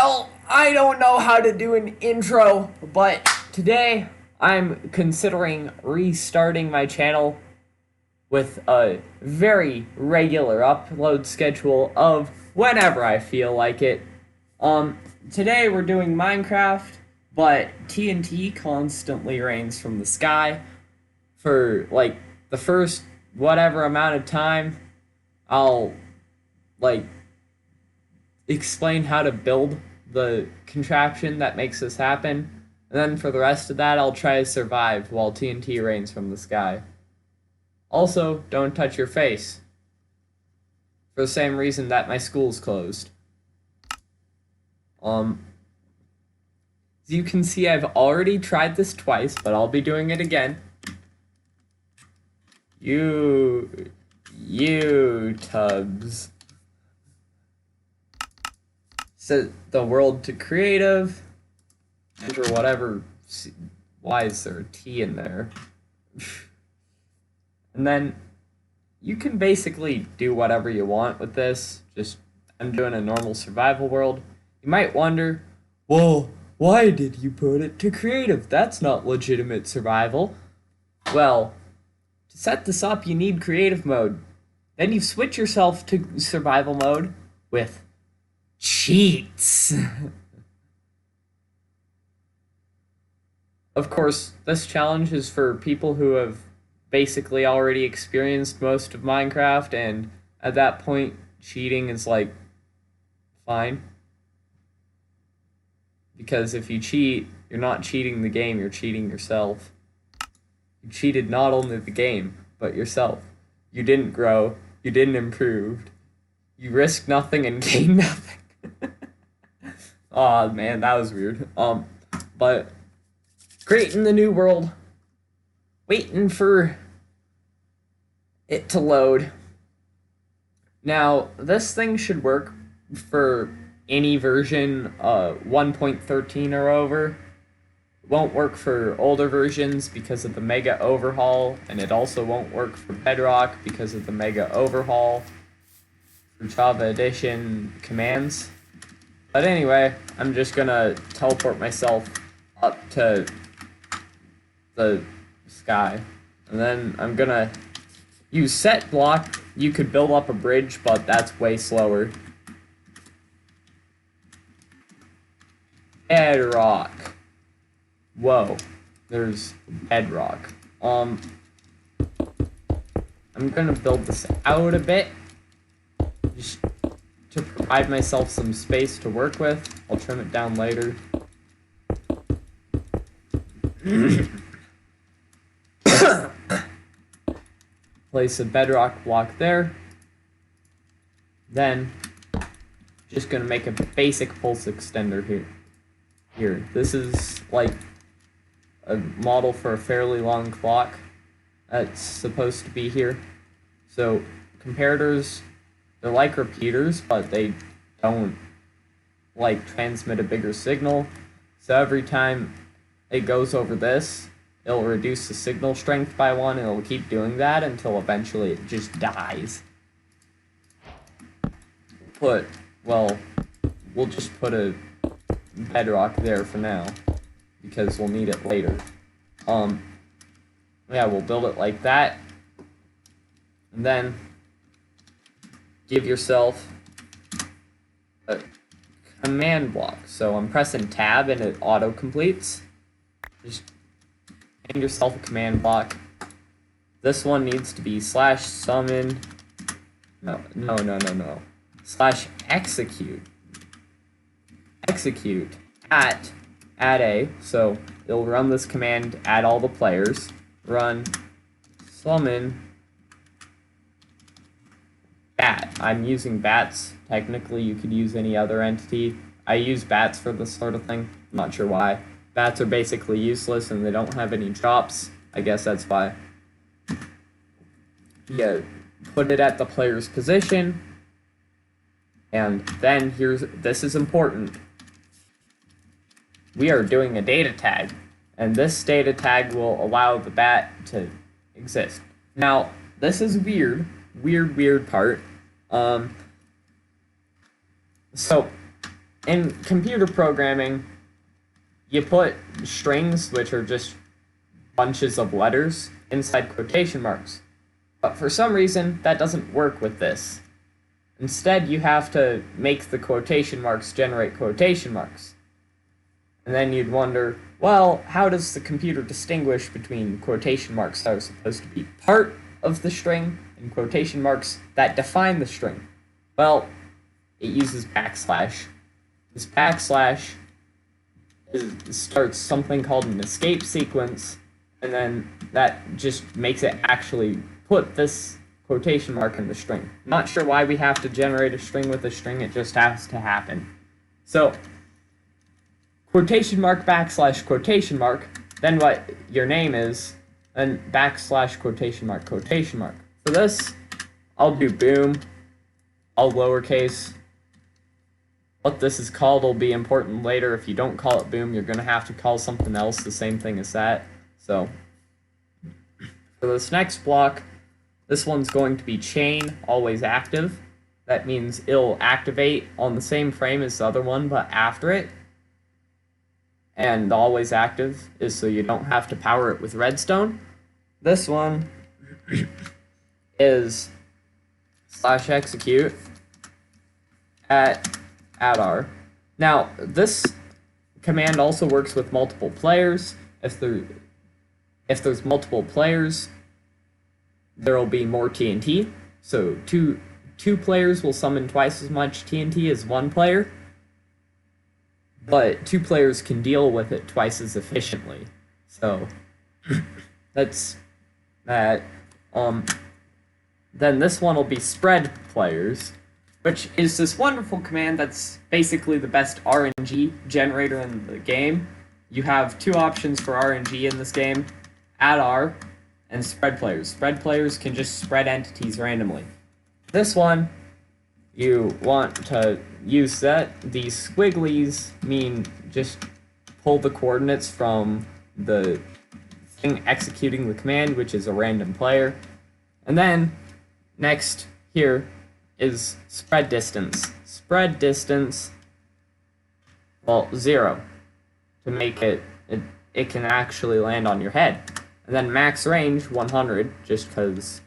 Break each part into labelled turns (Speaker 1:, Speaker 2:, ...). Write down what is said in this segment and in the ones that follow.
Speaker 1: Well, I don't know how to do an intro, but today I'm considering restarting my channel with a very regular upload schedule of whenever I feel like it. Today we're doing Minecraft, but TNT constantly rains from the sky for like the first whatever amount of time. I'll like explain how to build the contraption that makes this happen. And then for the rest of that, I'll try to survive while TNT rains from the sky. Also, don't touch your face. For the same reason that my school's closed. As you can see, I've already tried this twice, but I'll be doing it again. You tubs. Set the world to creative. Enter whatever. Why is there a T in there? And then you can basically do whatever you want with this. Just, I'm doing a normal survival world. You might wonder, well, why did you put it to creative? That's not legitimate survival. Well, to set this up, you need creative mode. Then you switch yourself to survival mode with cheats. Of course, this challenge is for people who have basically already experienced most of Minecraft, and at that point, cheating is like fine. Because if you cheat, you're not cheating the game, you're cheating yourself. You cheated not only the game, but yourself. You didn't grow, you didn't improve, you risked nothing and gained nothing. Aw, man, that was weird. But creating the new world, waiting for it to load. Now, this thing should work for any version 1.13 or over. It won't work for older versions because of the mega overhaul, and it also won't work for Bedrock because of the mega overhaul for Java Edition commands. But anyway, I'm just gonna teleport myself up to the sky, and then I'm gonna use set block. You could build up a bridge, but that's way slower. Bedrock. Whoa, there's bedrock. I'm gonna build this out a bit just to provide myself some space to work with. I'll trim it down later. Place a bedrock block there. Then, just gonna make a basic pulse extender here. This is like a model for a fairly long clock that's supposed to be here. So, comparators, they're like repeaters, but they don't like transmit a bigger signal. So every time it goes over this, it'll reduce the signal strength by 1, and it'll keep doing that until eventually it just dies. We'll just put a bedrock there for now, because we'll need it later. Yeah, we'll build it like that, and then give yourself a command block. So I'm pressing tab and it auto completes. Just hand yourself a command block. This one needs to be /summon. No. /execute. Execute at add a. So it'll run this command, add all the players. Run summon bat. I'm using bats. Technically, you could use any other entity. I use bats for this sort of thing. I'm not sure why. Bats are basically useless and they don't have any drops. I guess that's why. Yeah, put it at the player's position. And then this is important. We are doing a data tag, and this data tag will allow the bat to exist. Now, this is weird part. So in computer programming, you put strings, which are just bunches of letters, inside quotation marks. But for some reason, that doesn't work with this. Instead, you have to make the quotation marks generate quotation marks. And then you'd wonder, well, how does the computer distinguish between quotation marks that are supposed to be part of the string and quotation marks that define the string? Well, it uses backslash. This backslash starts something called an escape sequence, and then that just makes it actually put this quotation mark in the string. Not sure why we have to generate a string with a string, it just has to happen. So, quotation mark, backslash, quotation mark, then what your name is, and backslash, quotation mark, quotation mark. For this, I'll do boom, all lowercase. What this is called will be important later. If you don't call it boom, you're going to have to call something else the same thing as that. So, for this next block, this one's going to be chain, always active. That means it'll activate on the same frame as the other one, but after it. And the always active is so you don't have to power it with redstone. This one is slash execute at addr. Now, this command also works with multiple players. If there's multiple players, there will be more TNT. So two players will summon twice as much TNT as one player, but two players can deal with it twice as efficiently. So that's that. Then this one will be spread players, which is this wonderful command that's basically the best RNG generator in the game. You have two options for RNG in this game: addr and spread players. Spread players can just spread entities randomly. This one, you want to use that. These squigglies mean just pull the coordinates from the thing executing the command, which is a random player. And then, next here is spread distance. Spread distance, well, 0, to make it can actually land on your head. And then max range, 100, just because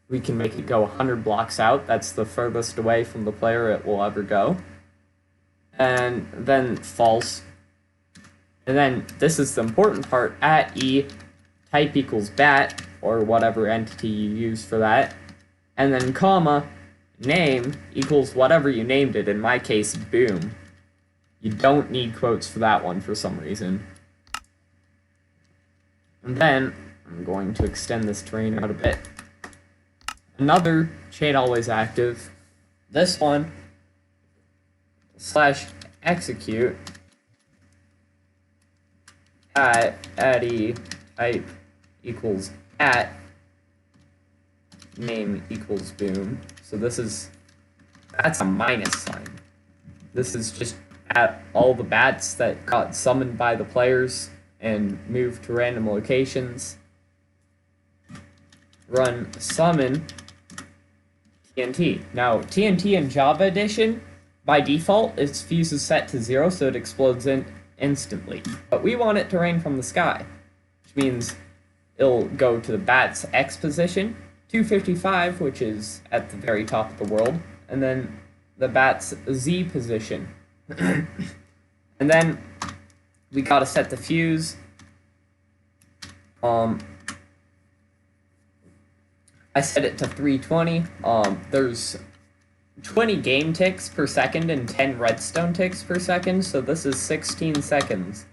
Speaker 1: we can make it go 100 blocks out. That's the furthest away from the player it will ever go. And then false. And then this is the important part, at E, type equals bat, or whatever entity you use for that. And then comma, name equals whatever you named it, in my case, boom. You don't need quotes for that one for some reason. And then, I'm going to extend this terrain out a bit. Another chain always active. This one, slash execute at addy type equals at name equals boom. So that's a minus sign. This is just at all the bats that got summoned by the players and moved to random locations. Run summon TNT. Now, TNT in Java Edition, by default, its fuse is set to 0, so it explodes instantly. But we want it to rain from the sky, which means it'll go to the bat's X position, 255, which is at the very top of the world, and then the bat's Z position. And then we gotta set the fuse. I set it to 320. There's 20 game ticks per second and 10 redstone ticks per second, so this is 16 seconds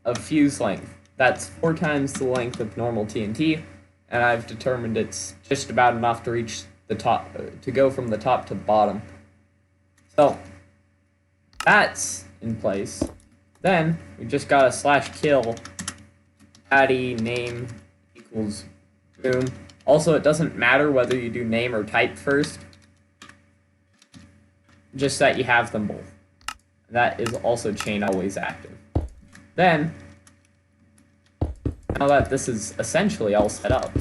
Speaker 1: of fuse length. That's 4 times the length of normal TNT, and I've determined it's just about enough to reach the top, to go from the top to the bottom. So that's in place. Then we just got a slash kill addy name equals boom. Also, it doesn't matter whether you do name or type first, just that you have them both. That is also chain always active. Then, now that this is essentially all set up,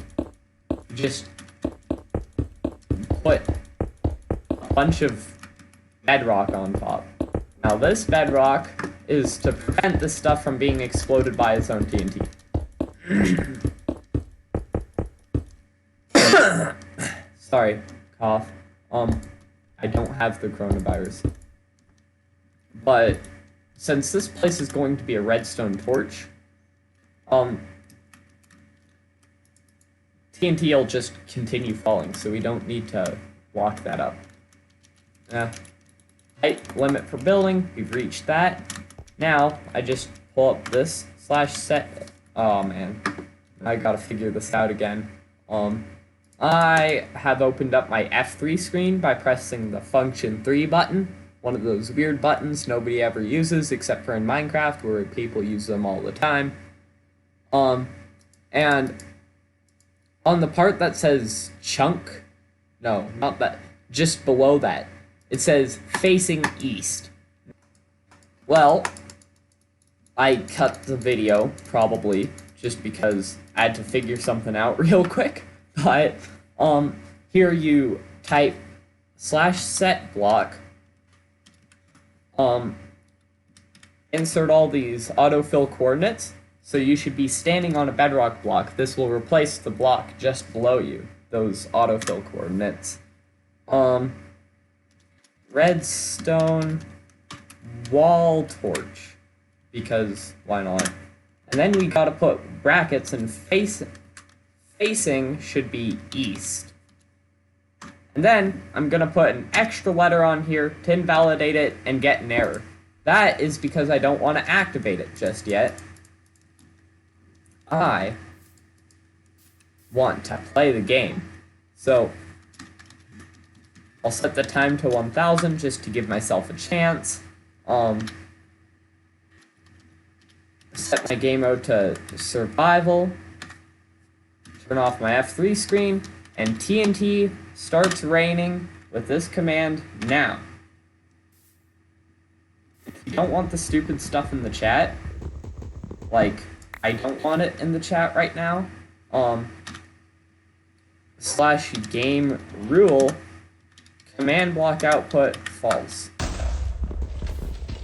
Speaker 1: just put a bunch of bedrock on top. Now this bedrock is to prevent this stuff from being exploded by its own TNT. Sorry, cough. I don't have the coronavirus. But since this place is going to be a redstone torch, TNT will just continue falling, so we don't need to block that up. Height limit for building, we've reached that. Now, I just pull up this /set. Oh man, I gotta figure this out again. I have opened up my F3 screen by pressing the function 3 button. One of those weird buttons nobody ever uses except for in Minecraft where people use them all the time. And on the part that says chunk, no, not that, just below that, it says facing east. Well, I cut the video, probably, just because I had to figure something out real quick. But, here you type /set block, insert all these autofill coordinates, so you should be standing on a bedrock block. This will replace the block just below you, those autofill coordinates. Redstone wall torch, because why not? And then we gotta put brackets, and facing should be east. And then I'm gonna put an extra letter on here to invalidate it and get an error. That is because I don't want to activate it just yet. I want to play the game. So I'll set the time to 1000 just to give myself a chance. Set my game mode to survival. Turn off my F3 screen, and TNT starts raining with this command now. If you don't want the stupid stuff in the chat, like, I don't want it in the chat right now, /game rule, command block output false.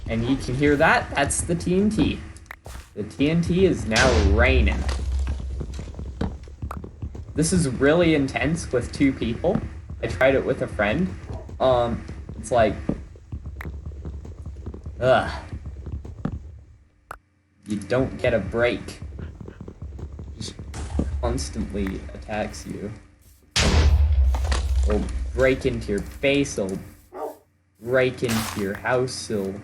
Speaker 1: And you can hear that, that's the TNT. The TNT is now raining. This is really intense with 2 people. I tried it with a friend. It's like, ugh. You don't get a break. Just constantly attacks you. It'll break into your face, it'll break into your house, it'll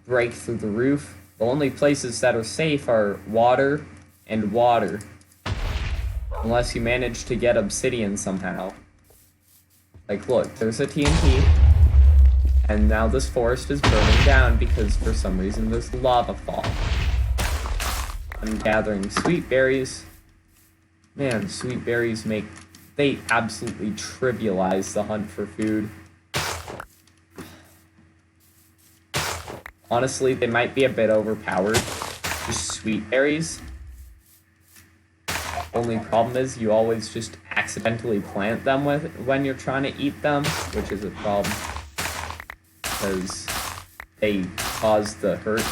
Speaker 1: break through the roof. The only places that are safe are water and water. Unless you manage to get obsidian somehow. Like, look, there's a TNT. And now this forest is burning down because for some reason there's lava fall. I'm gathering sweet berries. Man, sweet berries they absolutely trivialize the hunt for food. Honestly, they might be a bit overpowered. Just sweet berries. Only problem is you always just accidentally plant them when you're trying to eat them, which is a problem. Because they cause the hurt.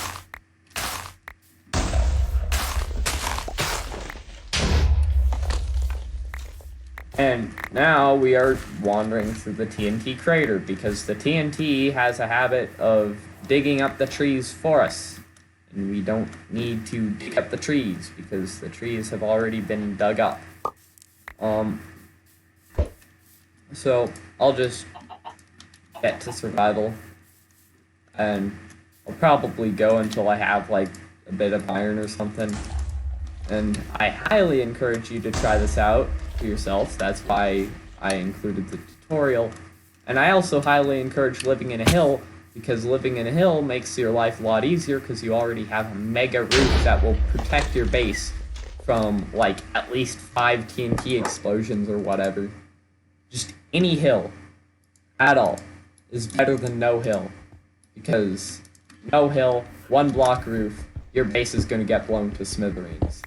Speaker 1: And now we are wandering through the TNT crater because the TNT has a habit of digging up the trees for us. And we don't need to dig up the trees because the trees have already been dug up. So I'll just get to survival. And I'll probably go until I have like a bit of iron or something. And I highly encourage you to try this out for yourself. That's why I included the tutorial. And I also highly encourage living in a hill, because living in a hill makes your life a lot easier because you already have a mega roof that will protect your base from like at least 5 TNT explosions or whatever. Just any hill at all is better than no hill, because no hill, 1 block roof, your base is going to get blown to smithereens.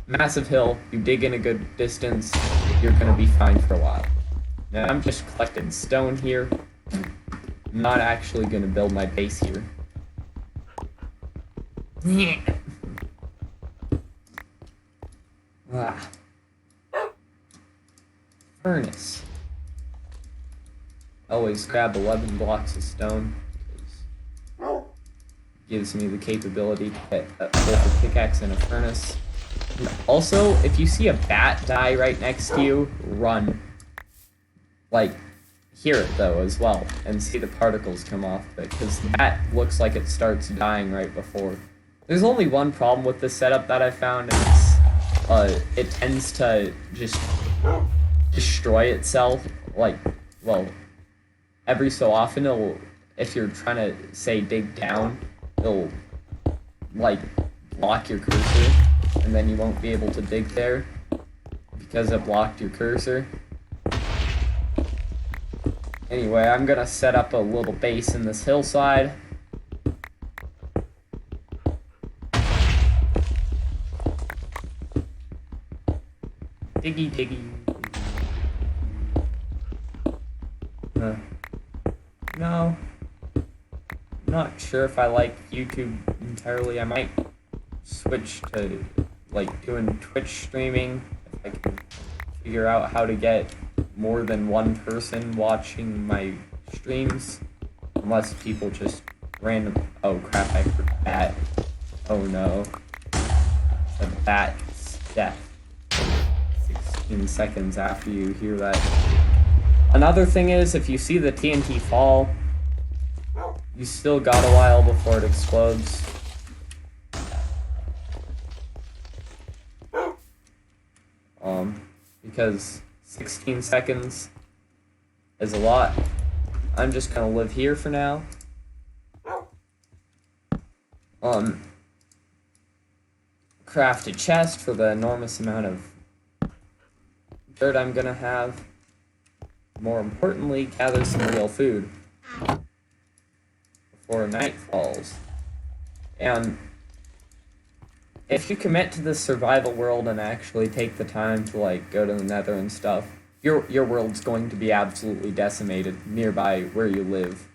Speaker 1: Massive hill, you dig in a good distance, you're going to be fine for a while. Now I'm just collecting stone here. I'm not actually going to build my base here. Ah. Furnace. Always grab 11 blocks of stone. Because it gives me the capability to get both a pickaxe and a furnace. And also, if you see a bat die right next to you, run. Like, hear it though as well, and see the particles come off of it, because that looks like it starts dying right before. There's only one problem with this setup that I found, and it's, it tends to just destroy itself, like, well, every so often it'll, if you're trying to, say, dig down, it'll, like, block your cursor, and then you won't be able to dig there, because it blocked your cursor. Anyway, I'm gonna set up a little base in this hillside. Diggy diggy. No. Not sure if I like YouTube entirely. I might switch to, like, doing Twitch streaming if I can figure out how to get more than one person watching my streams, unless people just random. Oh crap! I forgot. Oh no, the bat's death. 16 seconds after you hear that. Another thing is, if you see the TNT fall, you still got a while before it explodes. Because 16 seconds is a lot. I'm just gonna live here for now. Craft a chest for the enormous amount of dirt I'm gonna have. More importantly, gather some real food before night falls. And if you commit to this survival world and actually take the time to, like, go to the nether and stuff, your world's going to be absolutely decimated nearby where you live.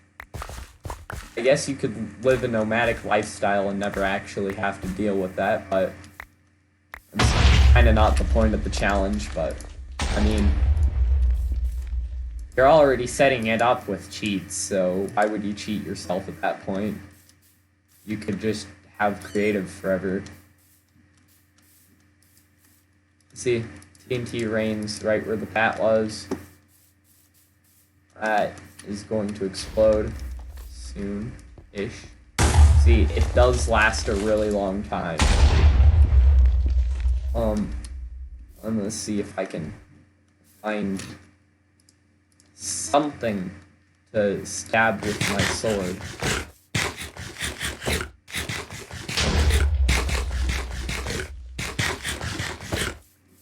Speaker 1: I guess you could live a nomadic lifestyle and never actually have to deal with that, but it's kind of not the point of the challenge. But I mean, you're already setting it up with cheats, so why would you cheat yourself at that point? You could just have creative forever. See, TNT Rains right where the bat was. That is going to explode soon-ish. See, it does last a really long time. I'm gonna see if I can find something to stab with my sword.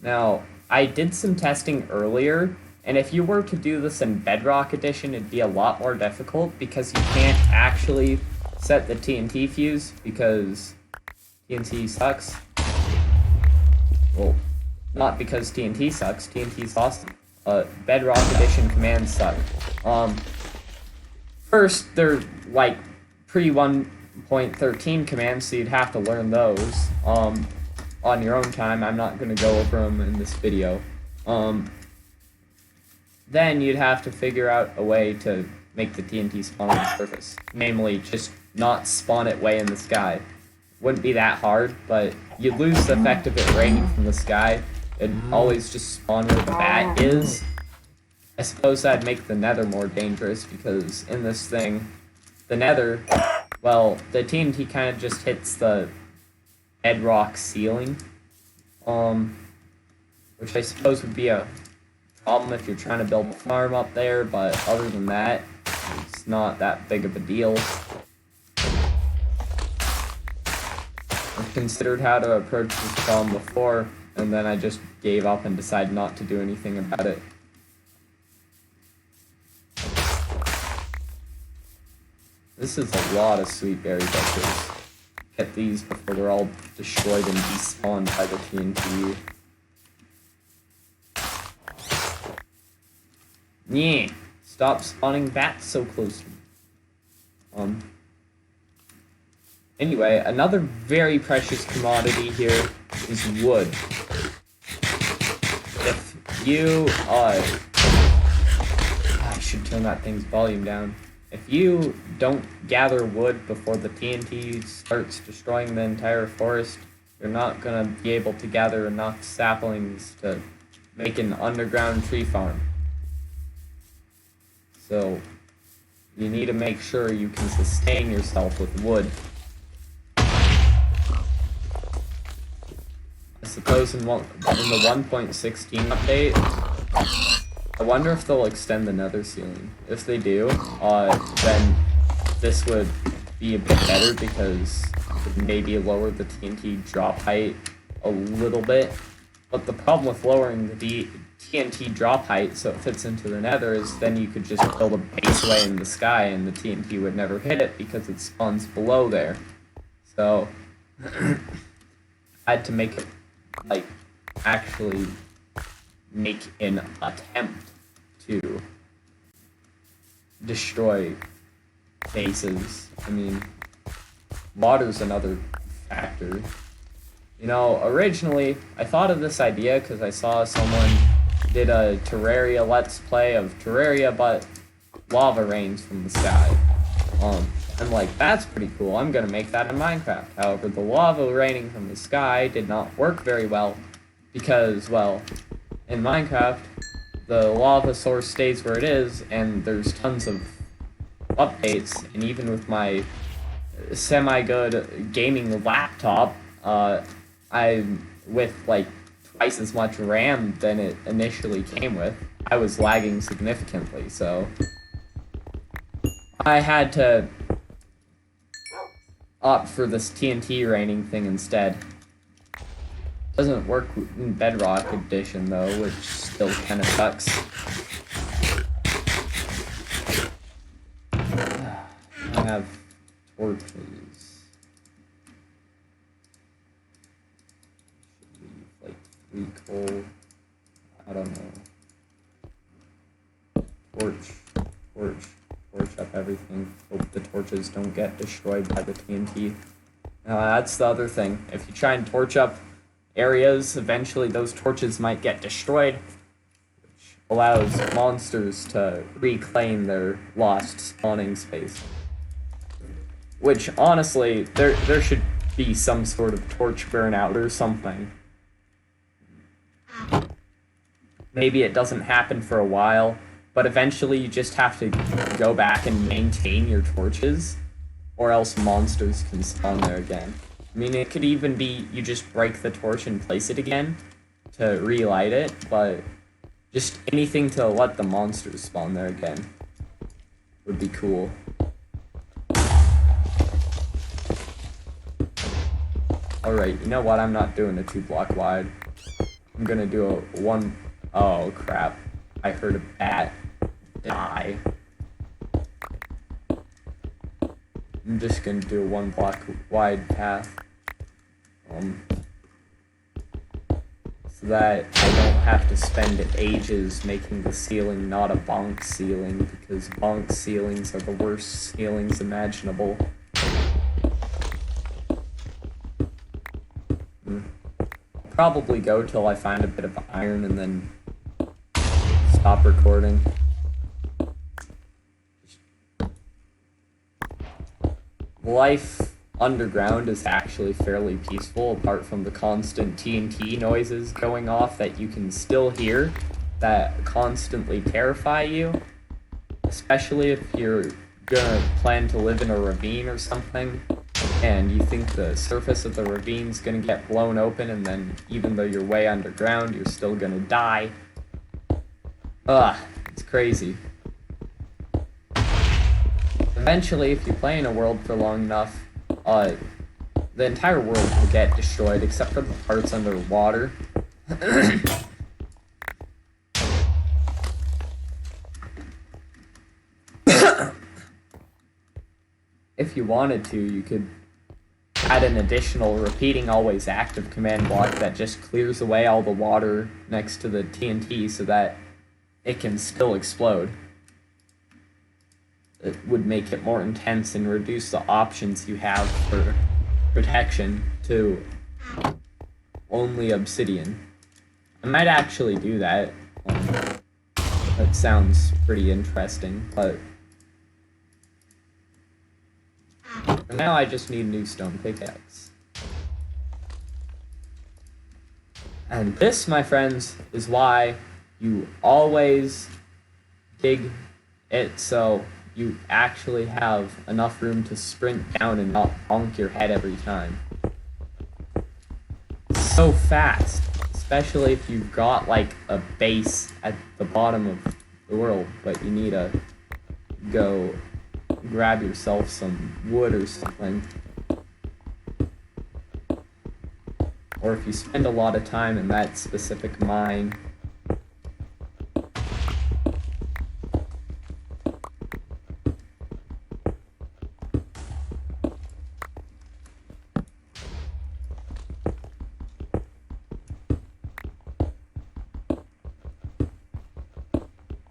Speaker 1: Now, I did some testing earlier, and if you were to do this in Bedrock Edition, it'd be a lot more difficult because you can't actually set the TNT fuse because TNT sucks. Well, not because TNT sucks, TNT's awesome. Bedrock Edition commands suck. First, they're like pre-1.13 commands, so you'd have to learn those. On your own time. I'm not going to go over them in this video. Then you'd have to figure out a way to make the TNT spawn on the surface. Namely, just not spawn it way in the sky. Wouldn't be that hard, but you'd lose the effect of it raining from the sky. It'd always just spawn where the bat is. I suppose that'd make the nether more dangerous, because in this thing, the nether, well, the TNT kind of just hits the bedrock ceiling, which I suppose would be a problem if you're trying to build a farm up there, but other than that, it's not that big of a deal. I've considered how to approach this problem before, and then I just gave up and decided not to do anything about it. This is a lot of sweet berry bushes. Get these before they're all destroyed and despawned by the TNT. Yeah. Stop spawning bats so close to me. Anyway, another very precious commodity here is wood. If you, I should turn that thing's volume down. If you don't gather wood before the TNT starts destroying the entire forest, you're not gonna be able to gather enough saplings to make an underground tree farm. So, you need to make sure you can sustain yourself with wood. I suppose in the 1.16 update, I wonder if they'll extend the nether ceiling. If they do, then this would be a bit better because it would maybe lower the TNT drop height a little bit. But the problem with lowering the TNT drop height so it fits into the nether is then you could just build a base way in the sky and the TNT would never hit it because it spawns below there. So, I had to make it, like, actually make an attempt to destroy bases. I mean, water's another factor. You know, originally, I thought of this idea because I saw someone did a Terraria Let's Play of Terraria, but lava rains from the sky. I'm like, that's pretty cool, I'm gonna make that in Minecraft. However, the lava raining from the sky did not work very well because, well, in Minecraft, the lava source stays where it is, and there's tons of updates, and even with my semi-good gaming laptop, I'm with, like, twice as much RAM than it initially came with. I was lagging significantly, so I had to opt for this TNT raining thing instead. Doesn't work in Bedrock Edition though, which still kind of sucks. I have torches. Should leave like 3 coal. I don't know. Torch up everything. Hope the torches don't get destroyed by the TNT. That's the other thing. If you try and torch up areas, eventually those torches might get destroyed, which allows monsters to reclaim their lost spawning space. Which, honestly, there should be some sort of torch burnout or something. Maybe it doesn't happen for a while, but eventually you just have to go back and maintain your torches, or else monsters can spawn there again. I mean, it could even be you just break the torch and place it again to relight it, but just anything to let the monsters spawn there again would be cool. Alright, you know what? I'm not doing a 2-block wide. I'm gonna do a 1... Oh, crap. I heard a bat die. I'm just gonna do a 1-block wide path. So that I don't have to spend ages making the ceiling not a bonk ceiling, because bonk ceilings are the worst ceilings imaginable. I'll probably go till I find a bit of iron and then stop recording. Life underground is actually fairly peaceful, apart from the constant TNT noises going off that you can still hear that constantly terrify you. Especially if you're gonna plan to live in a ravine or something, and you think the surface of the ravine's gonna get blown open, and then even though you're way underground, you're still gonna die. It's crazy. Eventually, if you play in a world for long enough, the entire world will get destroyed except for the parts underwater. If you wanted to, you could add an additional repeating always active command block that just clears away all the water next to the TNT so that it can still explode. It would make it more intense and reduce the options you have for protection to only obsidian. I might actually do that. That sounds pretty interesting, but for now I just need a new stone pickaxe. And this, my friends, is why you always dig it so you actually have enough room to sprint down and not bonk your head every time. It's so fast, especially if you've got like a base at the bottom of the world, but you need to go grab yourself some wood or something. Or if you spend a lot of time in that specific mine.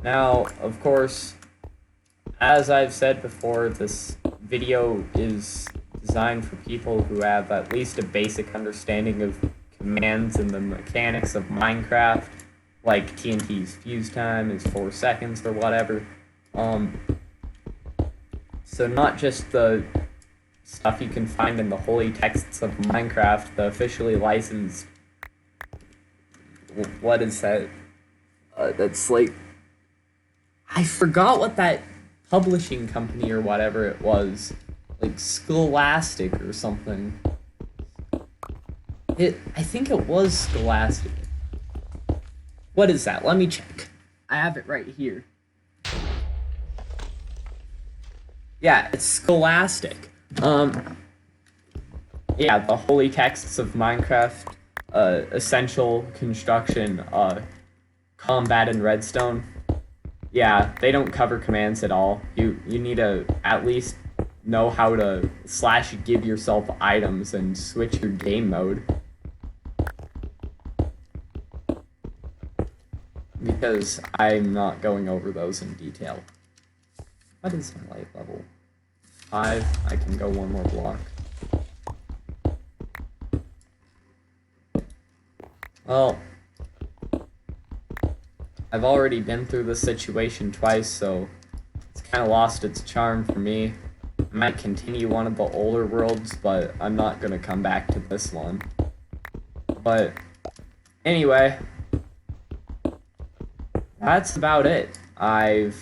Speaker 1: Now, of course, as I've said before, this video is designed for people who have at least a basic understanding of commands and the mechanics of Minecraft, like TNT's fuse time is 4 seconds or whatever. So not just the stuff you can find in the holy texts of Minecraft, the officially licensed, what is that? That's like, I forgot what that publishing company or whatever it was, like Scholastic or something. I think it was Scholastic. What is that? Let me check. I have it right here. Yeah, it's Scholastic. Yeah, the holy texts of Minecraft, essential construction, combat and redstone. Yeah, they don't cover commands at all. You need to at least know how to / give yourself items and switch your game mode. Because I'm not going over those in detail. What is my light level? 5. I can go one more block. Well, I've already been through this situation twice, so it's kind of lost its charm for me. I might continue one of the older worlds, but I'm not going to come back to this one. But anyway, that's about it. I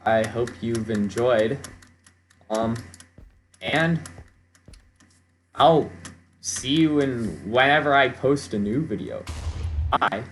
Speaker 1: hope you've enjoyed. And I'll see you in whenever I post a new video. Bye.